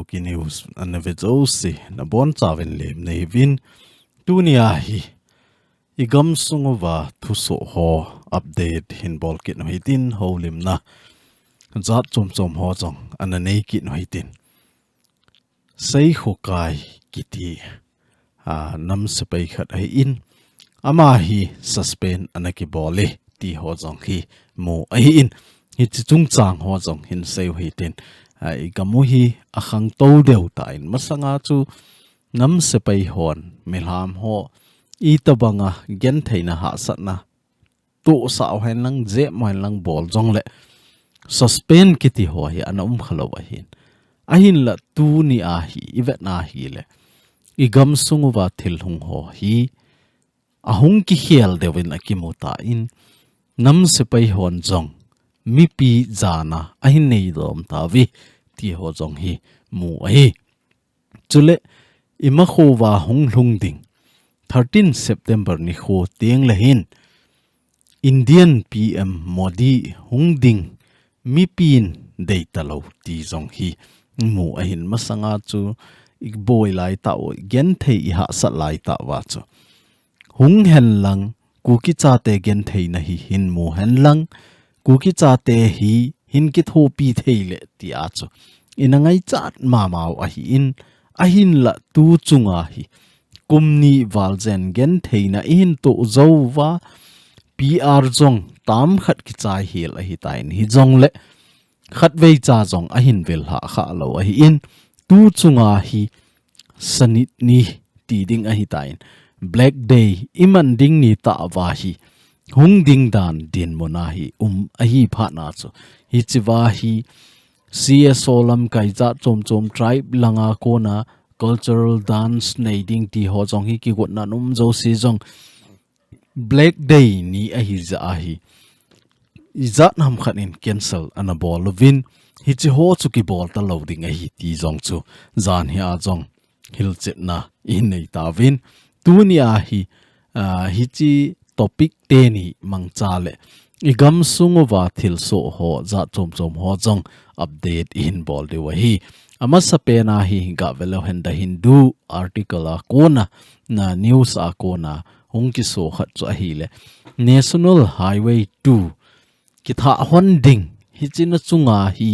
ki news anavejosi na bon chaven lem nei vin tunia hi igam sungova thuso ho update hin bol kit no hitin holim na zat chom ho chong ananei kit no hitin sei khokai kiti nam sepai khat ai in ama hi suspend anaki bole ti ho chong hi mo ai in hi chung chang ho chong hin sei hitin ai gamu hi akhang to deu ta in masanga chu nam sepai hon milham ho I tabanga gen theina ha satna to sa hen lang je mai lang bol jong le suspend kiti ho hi anum khalo hin ahin la tu ni a hi ivet na hi le igam sunguwa thil hung ho hi ahung ki khel dewin akimuta in nam sepai hon jong mi pi jana ahin nei dom ta vi ti ho jong hi mu hi chule ima khowa hung lung ding 13 September ni kho tiang lahin Indian PM Modi hung ding mi pin data lo ti jong hi mu ahin masanga chu boy lai ta o gen thei ha sat lai ta wa chu hung hen lang ku ki cha te gen thei na hi hin mu hen lang ku ki cha te hi hin ki tho pi thei le ti a chu inangai chat ma mau a hi in ahin la tu chunga hi kumni walzen gen theina in to zowa PR jong tam khat ki chai hil a hi tain hi jong le khat vei cha jong a hin vel ha kha lo a hi in tu chunga hi sanit ni ti ding a hi tain black day iman ding ni ta wa hi hung ding dan din mona hi a hi pha na chu hi chiwa hi CSO lam kai cha chom tribe langa ko na cultural dance nei ding ti ho jong hi ki got na num zo si jong black day ni a hi za hi izat nam khan in cancel ana bol lovin hi chi ho chu ki bol ta loading a hi ti jong chu zan hi a jong hil chet na in nei ta win tu ni a hi hi chi topic te ni mang cha le igam sungowa thil so ho za chom ho jong update in bol de wa hi ama sapena hi ga velo henda hindu article a kona na news a kona hongki so khat cha hi le national highway 2 ki tha hon ding hi china chunga hi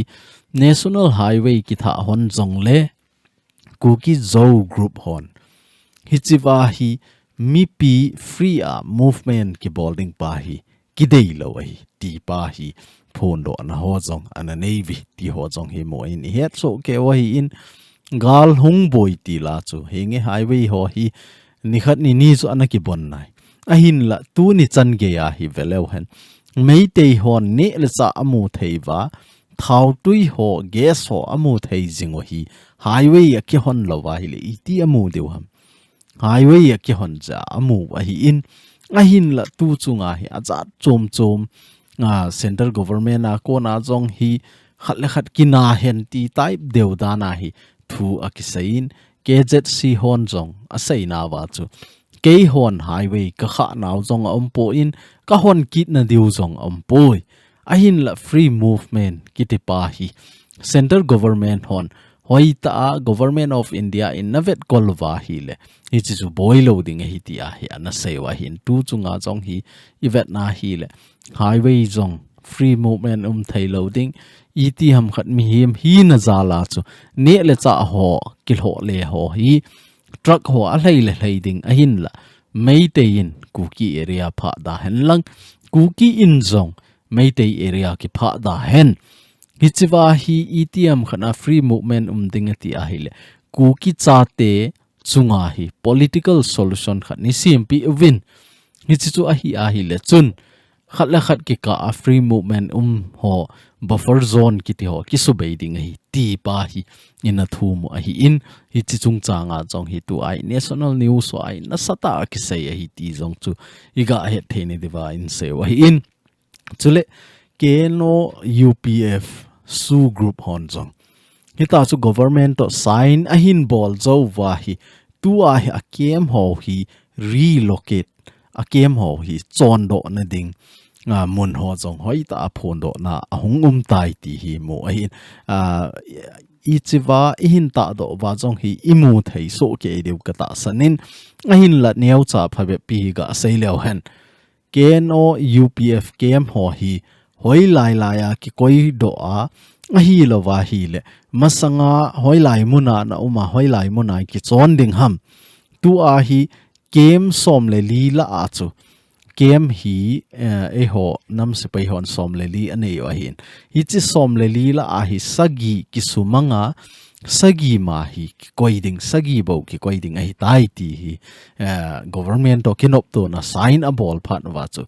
national highway ki tha hon jong le kuki zo group hon hi chiwa hi mi pi free a movement ki bolding pa hi ki dei lo hi ti pa hi phone do na ho jong ana navy ti ho jong hi mo in het so ke wa hi in gal hung boy ti la chu henge highway ho hi ni khat ni chu ana ki bon nai a hin la tu ni chan ge ya hi veleu hen mei te hon ne le cha amu theiwa thau tui ho gas ho amu thei jingo hi highway a ki hon lo wa hi le ti amu deu ham highway a ki hon ja amu wa hi in a hin la tu chunga hi azat chom central government a ko na jong hi khat le khat kina hen ti type deu da na hi thu akisain KZC hon jong asai na wa chu ke hon highway ka kha naw jong po in ka hon kit na diu jong poi a hin la free movement kitipa hi central government hon hoita government of India in navet kolwa hi le hi chu boy loading hi ti a hi ana sewa hin tu chunga jong hi ivet na hi le highway jong free movement thai loading iti ham khat mi him hi na zala chu ne le cha ho kil ho le ho hi truck ho a hlei ding a hin la meite in kuki area pha da hen lang kuki in jong meite area ki pha da hen hichiwa hi ETM khana free movement ding ati a hi le kuki cha te chunga hi political solution khat ni CMP win hichu a hi le chun khat la khat ki ka a free movement ho buffer zone ki ti ho ki su bei ding hi ti pa hi ina thu mu a hi in hi chi chung changa chong hi tu ai national news so ai na sata ki sei hi ti jong chu iga he theni dewa in se wa hi in chule keno UPF su group hon jong hita chu government to sign a hin bol zo wa hi tu a hi a kem ho hi relocate a kem ho hi chon do na ding mun ho jong hoi ta phon do na hung tai ti hi mo hi ichiwa ihin ta do wa jong hi imu thei so ke deu kata sanin ahin la neu cha phabe pi ga seileu hen KNO UPF KM ho hi hoi lai lai a ki koi do a hi lo wa hi le masanga hoi lai muna na uma hoi lai muna ki chon ding ham tu a hi kem som le li la a chu kem hi e ho nam se pai hon som le li ane yo hin hi chi som le li la a hi sagi ki sumanga sagi ma hi koiding sagi bo ki koiding a hi tai ti hi government to kinop to na sign a ball phat wa chu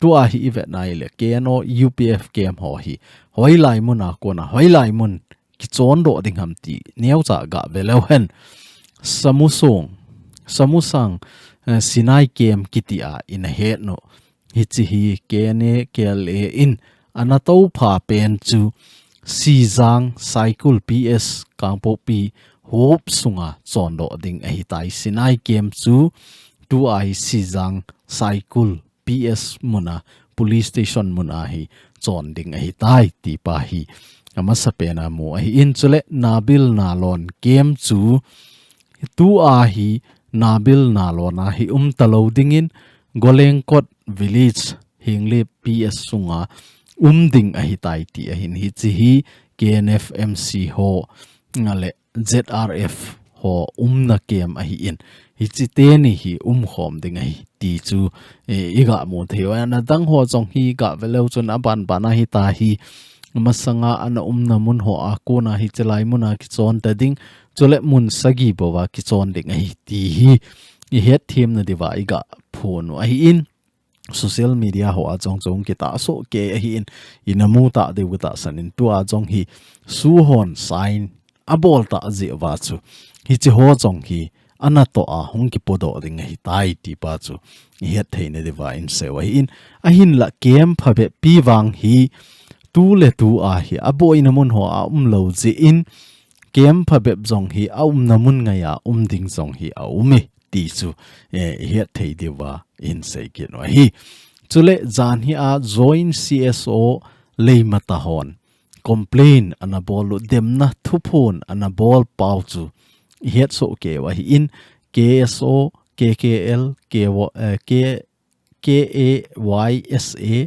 tu a hi event nai le KNO UPF kem ho hi hoi lai mun a ko na hoi lai mun ki chon do ding ham ti neu cha ga belo hen samusang sinai kem kitia in he no hi chi hi kene kle in anato pha pen chu sizang cycle PS kangpo pi hop sunga chondo ding a hi tai sinai kem chu tu ai sizang cycle PS muna police station muna hi chon ding a hi tai ti pa hi ama sapena mo hi in chule nabil nalon kem chu tu a hi nabil nalona hi talo dingin golengkot village hingli PS sunga ding a hi tai ti a hin hi chi hi KNFMC ho ngale ZRF ho na kem a hi in hi chi te ni hi khom ding a hi ti chu iga mo theo na dang ho chong hi ga velo chun aban bana hi ta hi masanga ana na mun ho a ko na hi chelai muna ki chon ta ding chole mun sagi bowa ki chon ding a hi ti hi i het thim na diwa iga phone a hi in social media ho a chong ki ta so ke a hi in inamu ta de ta sanin tu a chong hi su hon sign a bol ta je wa chu hi chi ho chong hi ana to a hong ki podo ding hi tai ti pa chu het theine diwa in se wa in a hin la kem phabe pi wang hi tu le tu a hi a bo inamun ho a lo ji in kem phabeb zong hi namun nga ya ding zong hi me ti chu he thei dewa in sei ki no hi chule jan hi a join CSO leimata hon complain anabol demna thupon anabol pau chu het so ke wa hi in KSO KKL KAYSA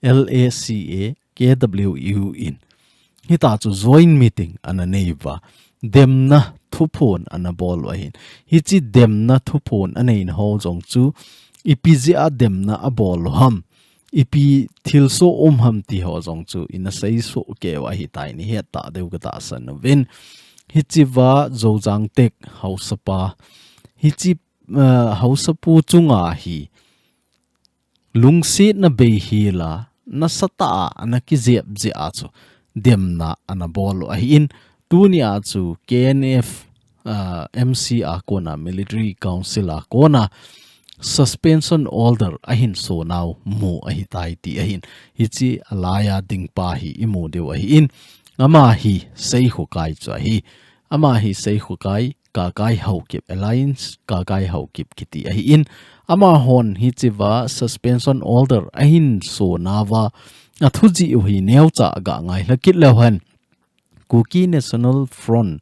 LACA KWU in hita chu join meeting ana neiva demna thupon ana bol wa hin hi chi demna thupon anein ho jong chu ipji a demna a bol ham ipi thilso ham ti ho jong chu ina sei so ke wa hi tai ni he ta deu ka ta san win hi chi wa zojang tek hausapa hi chi hausapu chunga hi lungsi na be hi la na sata ana ki zep je a chu demna anabol a in tunia chu KNF MCA kona military council a kona suspension order ahin so now mu ahi tai ti ahin hichi alaya ding pa hi imu de wa hi in ama hi sei hukai cha hi ama hi sei hukai ka kai haukip alliance ka kai haukip kiti ahi in ama hon hi chiwa suspension order ahin so nawa athuji hi neu cha ga ngai lakit lawan Kuki National Front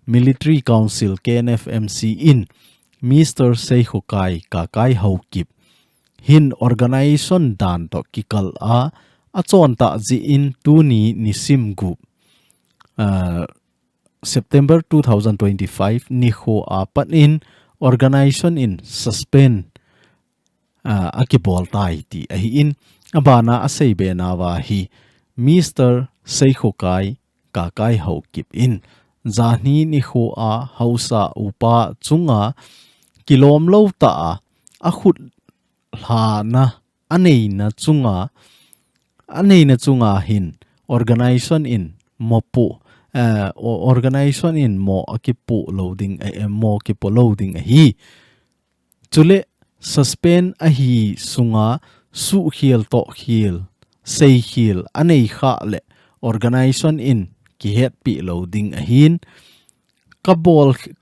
Military Council KNFMC in Mr. Seihukai Kakai Haukip hin organization dan to kikal a achon ta ji in tuni nisim group September 2025 ni ho apan in organization in suspend akibol tai ti ahi in abana asei be nawa hi Mr. Seihukai Kakai Haukip in zahni ni ho a hausa upa chunga kilom lo ta a khut hla na anei na chunga hin organization in mopu organization in mo akipu loading mo kipo loading hi chule suspend a hi sunga su hiel to hiel sei hiel anei kha le organization in ki het pi loading a hin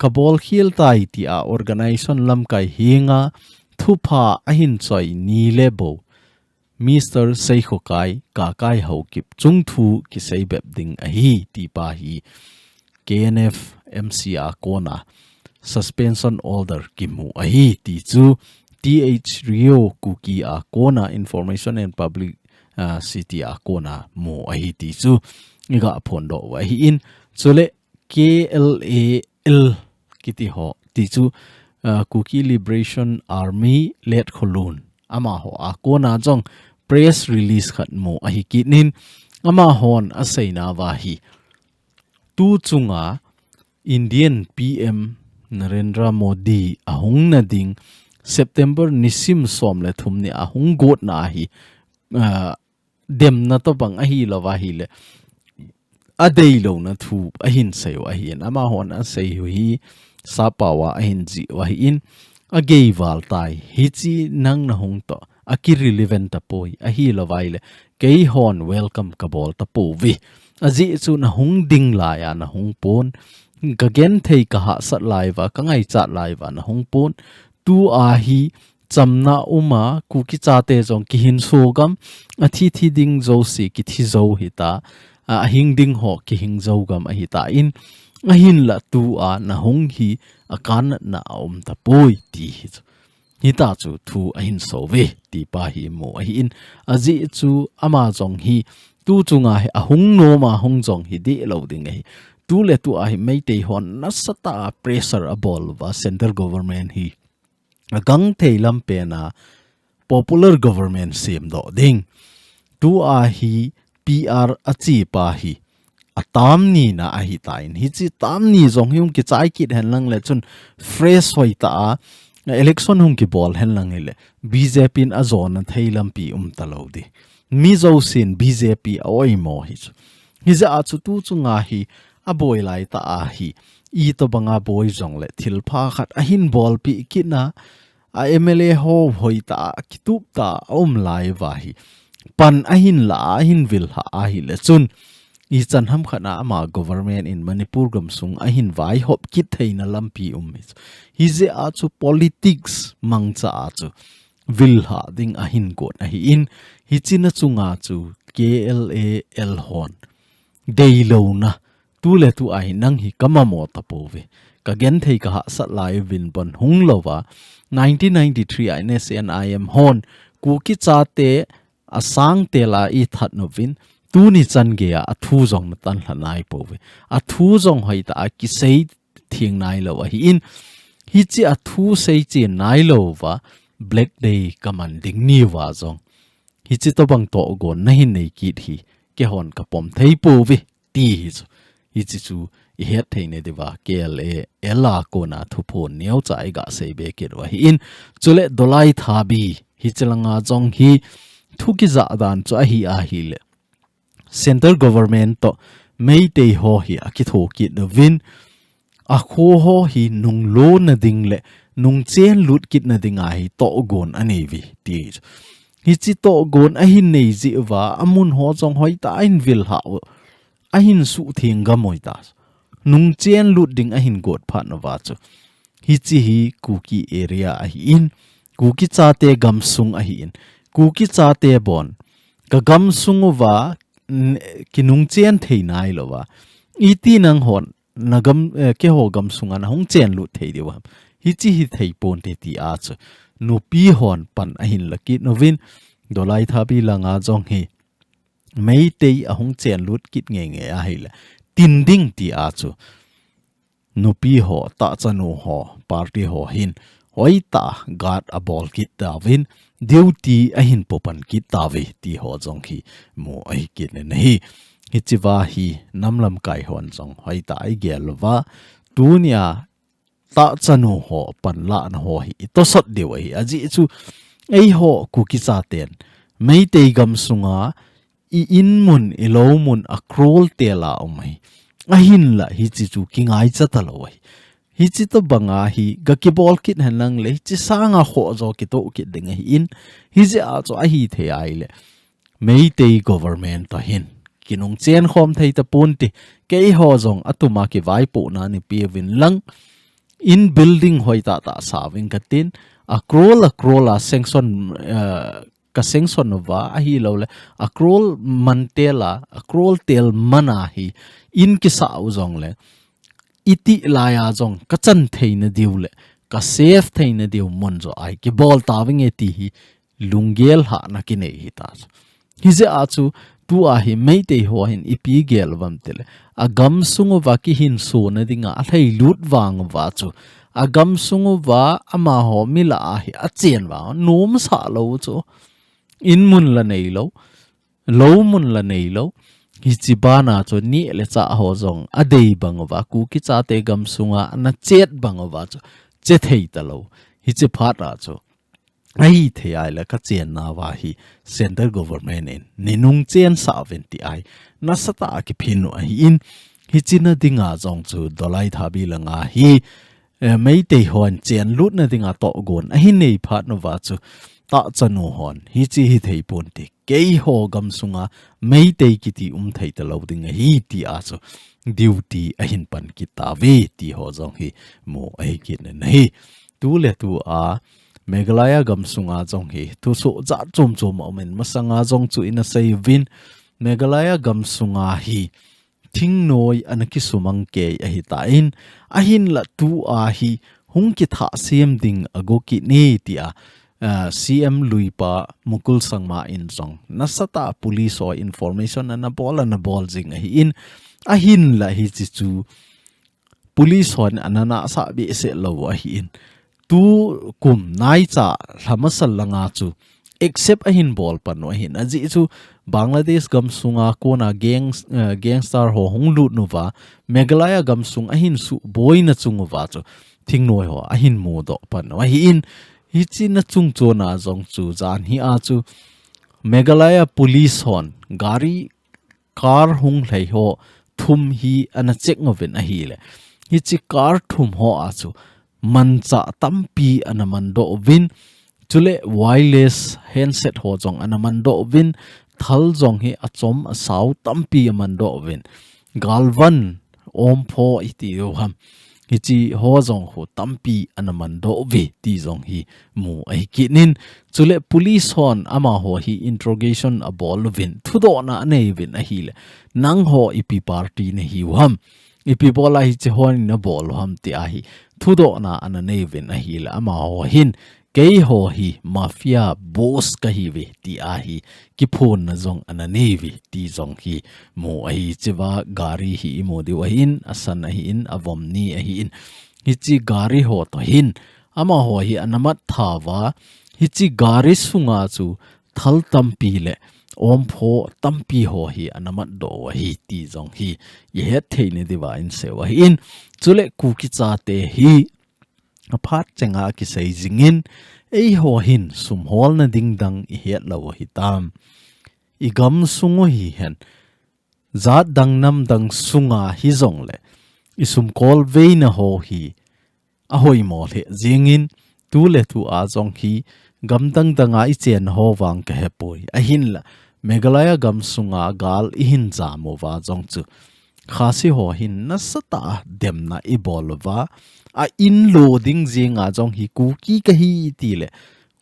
kabol hiel tai ti a organization lam kai hinga thupa a hin choi ni lebo Mr. Seihukai Kakai Haukip chung thu ki sei bep ding a hi ti pa hi KNF MCA kona suspension order kimu ahi ti chu TH Rio Kuki a kona information and public city a kona mu ahi ti chu iga phondo wa hi in chule KLAL kiti ho ti chu Kuki Liberation Army let kholun ama ho a kona jong press release khat mu ahi kinin ama hon asaina wa hi tu chunga Indian PM Narendra Modi ahung na ding September nisim som le thumni ahung got na hi dem na to bang ahi lawa hi le adei lo na thu ahin sayo ahin ama hon a sei hi sapawa ahin ji wa in agei wal tai hi chi nang na hung to aki relevant ta poi ahi lawa le kei hon welcome kabol ta po vi aji chu na hung ding la ya na hung pon ka gen thei ka ha sat lai wa ka ngai chat lai wa na hung pon tu a hi chamna uma ku ki cha te jong ki hin so gam a thi thi ding zo si ki thi zo hi ta a hing ding ho ki hing zo gam a hi ta in a hin la tu a na hung hi a kan na ta poi ti hi ta chu thu a hin so ve ti pa hi mo a hi in a ji chu ama jong hi tu chunga he a hung no ma hung jong hi de lo ding hi tu le tu a hi MITE hon na sata pressure a bol va central government hi gang theilam pe na popular government sim do ding tu a hi PR achi pa hi atam ni na a hi tain hi chi tam ni jong hyung ki chai kit hen lang le chun fresh hoi ta election hung ki bol hen lang le BJP in a zone theilam pi talo di mi zo sin BJP oi mo hi za chu tu chunga hi a boy lai ta a hi I to banga boy jong le thil pha khat a hin bol pi kina a MLA ho hoi ta kitup ta lai wa hi pan a hin la a hin vil ha a hi le chun I chan ham khana ama government in Manipur gam sung a hin vai hop kit theina lampi hi je a chu politics mang cha a chu vil ha ding a hin got a hi in hi china chunga chu KLAL hon deilo na tu le tu ai nang hi kama mo ta po ve ka gen thei ka ha sat lai win bon hung lowa 1993 INAM hon ku ki cha te asang te la I that no win tu ni chan ge a thu jong na tan hlanai po ve a thu jong hoi ta ki sei thing nai lo hi in hi chi a thu sei chi nai lo wa black day kaman ding ni wa jong hi chi to bang to go na hin nei ki hi ke hon ka pom thei po ve ti hi chi chu I het thei ne dewa KLA ela ko na thu phon neu chai ga sei be ke ro hi in chule dolai thabi hi chalanga jong hi thu ki za dan cha hi a hi le central government to MITE ho hi a ki tho ki no win a kho ho hi nung lo na ding le nung chen lut kit na ding a hi to gon ani vi ti hi chi to gon a hin nei ji wa amun ho jong hoi ta in vil ha a hin su thing ga moi ta nung chen lut ding a hin got pha na wa chu hi chi hi kuki area a hi in kuki cha te gam sung a hi in kuki cha te bon ka gam sung wa kinung chen thei nai lo wa iti nang hon nagam ke ho gam sung an hong chen lut thei de wa hi chi hi thei pon te ti a chu nu pi hon pan a hin laki no win dolai thabi langa jong hi MITE a hong chen lut kit nge nge a hi la tin ding ti a chu nu pi ho ta chanu ho party ho hin hoi ta gat a bol kit ta win duty a hin popan kit ta ve ti ho jong hi mo ai kit ne nei hi chiwa hi namlam kai hon jong hoi ta ai gel wa tunia ta chanu ho pan la na ho hi to sot de wai aji chu ei ho ku ki cha ten MITE gam sunga I in mun ilo mun a krol te la omai a hin la hi chi chu kingai cha ta lo wai hi chi to banga hi ga ki bol kit han lang le chi sanga kho zo ki to ki ding hi in hi je a cho a hi the ai le MITE government to hin kinung chen khom thei ta pun ti ke ho zong atuma ki vai po na ni pi win lang in building hoi ta ta sa wing katin a krola sanction ka sanction wa a hi lo le a krol mantela a krol tel mana hi in ki sa u zong le iti laya jong ka chan theina diu le ka safe theina diu mon zo ai ki bol tawing e ti hi lungel ha na ki nei hi ta hi je a chu tu a hi mei te ho hin ipi gel vam tele agam sungo wa ki hin so na dinga a thei lut wang wa chu agam sungo wa ama ho mila a hi a chen wa nom sa lo chu in mun la nei lo lo mun la nei lo hi chi bana chu ni le cha ho zong a dei bang wa ku ki cha te gam sunga na chet bang wa chu che thei ta lo hi chi phat a chu ai the ai la ka chen na wa hi central government in ninung chen sa ven ti ai na sata ki phin no hi in hi china dinga jong chu dolai thabi langa hi mei te hon chen lut na dinga to gon a hi nei phat no wa chu ta chanu hon hi chi hi thei pon ti ke ho gam sunga mei te ki ti thei ta lo dinga hi ti a chu duty a hin pan ki ta ve ti ho jong hi mo ai ki na nei tu le tu a Meghalaya gam sunga jong hi tu so za chom chom omen masanga jong chu ina sei win Meghalaya gam sunga hi thing noi anaki sumang ke a hi ta in a hin la tu a hi hung ki tha sem ding ago ki ne ti a CM Luipa Mukul Sangma in jong nasata police or information and a ball jing a hi in a hin la hi chi chu police hon anana sa bi se lo a hi in tu kum nai cha lamasal langa chu except a hin ball pan no hin aji chu Bangladesh gam sunga kona gangstar ho hong lut nova Meghalaya gam sung a hin su boy na chung wa chu thing noi ho a hin mo do pan no hi in hi chi na chung cho na jong chu jan hi a chu Meghalaya police hon gari car hung lai ho thum hi ana check ngoven a hi le hi chi car thum ho a chu mancha tampi anamando win chule wireless handset ho jong anamando win thal jong hi achom asau tampi amando win galvan om pho iti ham hi chi ho jong ho tampi anamando we ti jong hi mu ai kinin chule police hon ama ho hi interrogation abol win thudo na nei win a hi le nang ho ipi party ne hi ham ipi bola hi che hon na bol ham ti a hi thudo na ana nei win a hi la ama ho hin ke ho hi mafia boss ka hi we ti a hi ki phone na jong ana nei we ti jong hi mo a hi chewa gari hi mo di wa hin asan a hi in avom ni a hi in hi chi gari ho to hin ama ho hi anamat thawa hi chi gari sunga chu thal tampi le om pho tampi ho hi anamat do wa hi ti jong hi ye het theine diwa in se wa in chule ku ki cha te hi aphat chenga ki sei jingin ei ho hin sum hol na ding dang I het lo hi tam I gam sungo hi hen zat dang nam dang sunga hi zong le I sum kol ve na ho hi a hoi mo le jingin tu le tu a jong hi gam dang danga I chen ho wang ka he poi a hin la Meghalaya gam sunga gal I hin za mo wa jong chu khasi ho hin na sata dem na I bol wa a in loading jinga jong hi ku ki ka hi ti le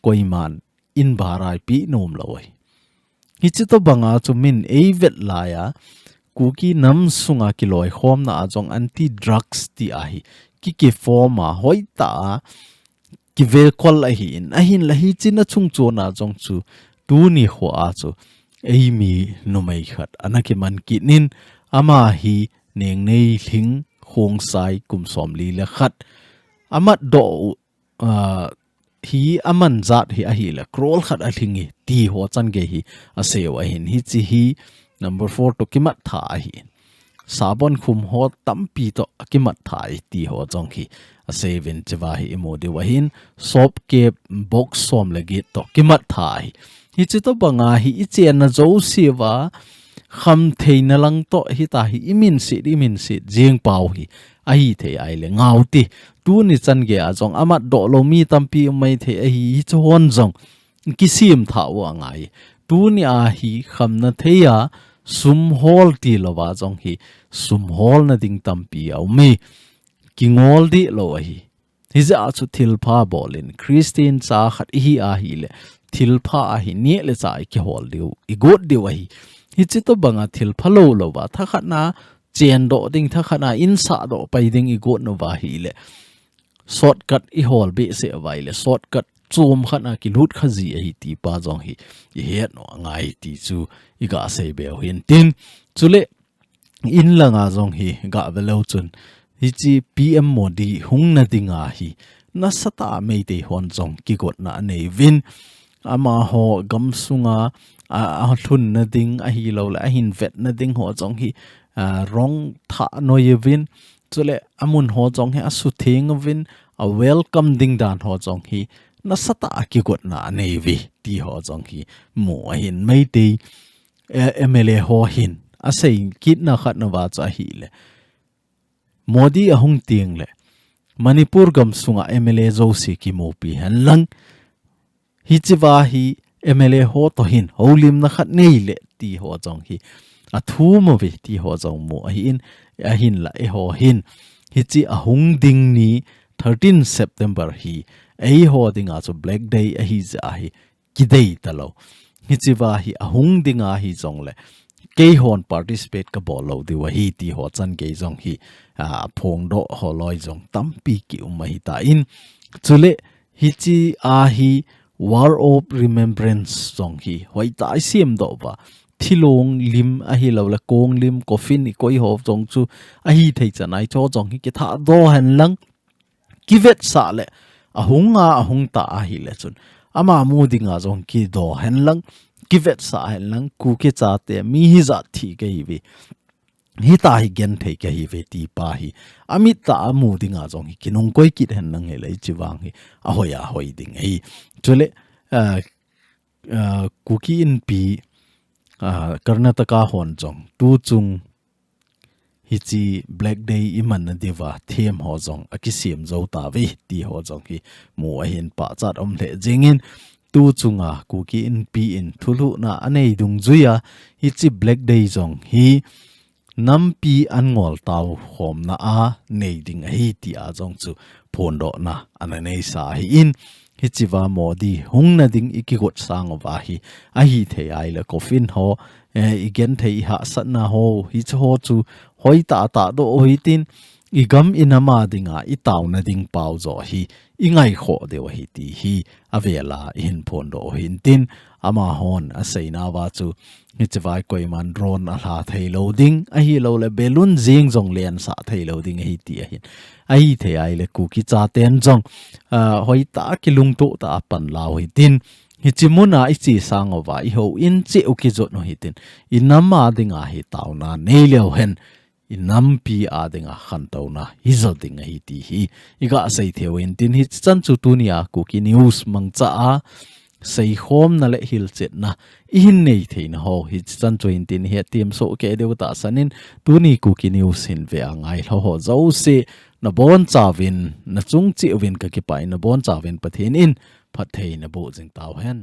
koiman in barai pi nom loi hi chi to banga chu min e vet la ya ku ki nam sunga ki loi khom na jong anti drugs ti a hi ki forma hoita ki vel kol a hi in a hin la hi chi na chung cho na jong chu tu ni ho a chu ei mi no mai khat anaki man ki nin ama hi neng nei thing khong sai kum som li le khat amat do hi aman zat hi a hi la krol khat a thingi ti ho chan ge hi a sewa hin hi chi hi number 4 to kimat tha hi sabon khum ho tampi to kimat tha ti ho jong hi a seven chewa hi emode wa hin sop ke box som lagi to kimat tha hi chi to banga hi ichen na zo siwa kham theina lang to hi ta hi imin si jeng pau hi ai the ai le ngau ti tu ni chan ge a jong amat do lo mi tampi mai the hi chon jong ki sim tha wa ngai tu ni a hi kham na theya sum hol ti lo wa jong hi sum hol na ding tampi au me ki ngol di lo hi hi za chu thil pha bolin Christian cha khat hi a hi le thil pha a hi ne le cha ki hol diu I god diu hi hi chi to banga thil phalo lo wa tha khat na chen do ding tha khana in sa do pai ding I got no wa hi le shortcut I hol be se vai le shortcut chum khana ki lut khazi hi ti pa jong hi he no ngai ti chu I ga sei be hin tin chule in langa jong hi ga velo chun hi chi PM Modi hung na dinga hi na sata mei te hon jong ki got na nei vin ama ho gam sunga a thun na ding a hi lo la a hin vet na ding ho jong hi rong tha no ye vin chule amun ho jong hi a su thing vin a welcome ding dan ho jong hi na sata ki got na nei vi ti ho jong hi mo hin mei te MLA ho hin a sei kit na khat na wa cha hi le Modi a hung tiang le Manipur gam sunga MLA zo si ki mo pi han lang hi chiwa hi MLA ho to hin holim na khat nei le ti ho jong hi a thu mo ve ti ho jong mo hi in a hin la e ho hin hi chi a hung ding ni 13 September hi ei ho ding a chu black day a hi za hi kidei talo hi chiwa hi a hung ding a hi jong le ke hon participate ka bolo di wa hi ti ho chan ke jong hi phong do ho loi jong tampi ki umai ta in chule hi chi a hi war of remembrance jong hi hoi ta sim do ba thilong lim a hi lo la kong lim coffin I koi ho jong chu a hi thei chanai cho jong hi ki tha do han lang kivet sa le a hung ta a hi le chun ama mu dinga jong ki do han lang kivet sa han lang ku ke cha te mi hi za thi ke hi vi hi ta hi gen thei ke hi ve ti pa hi amit ta mu dinga jong hi kinong koi kit han nang he lai chiwang hi a hoi ding hi chule kuki in pi Karnataka hon jong tu chung hi chi black day iman na dewa them ho jong akisim zo ta ve ti ho jong hi mu a hin pa chat om le jingin tu chunga kuki in pi in thulu na anei dung zuya hi chi black day jong hi nampi angol taw khom na a nei ding hi ti a jong chu phondo na ananei sa hi in hi chiwa Modi hung na ding ikigot sang wa hi a hi thei ai le coffin ho igen thei ha sat na ho hi cho chu hoi ta do hoi tin igam inama dinga I taw na ding pau zo hi ingai kho de wa hi ti hi avela in phondo hin tin ama hon a seina wa chu hi chawai koi man drone a hla thei loading a hi lo le balloon jing jong len sa thei loading hi ti a hin a hi thei ai le ku ki cha ten jong hoi ta ki lung to ta pan lao hi tin hi chimuna I chi sang wa I ho in chi u ki zo no hi tin inama dinga hi taw na nei leo hen inam pi a dinga khan to na hi zo ding hi ti hi iga sei thewin tin hi chan chu tu nia ku ki news mang cha a sei khom na le hil chet na in nei thein ho hi chan chu in tin he tim so ke deu ta sanin tu ni ku ki news hin ve angai lo ho zo se na bon chawin na chung chi win ka ki pai na bon chawin pathin in phathei na bo jing taw hen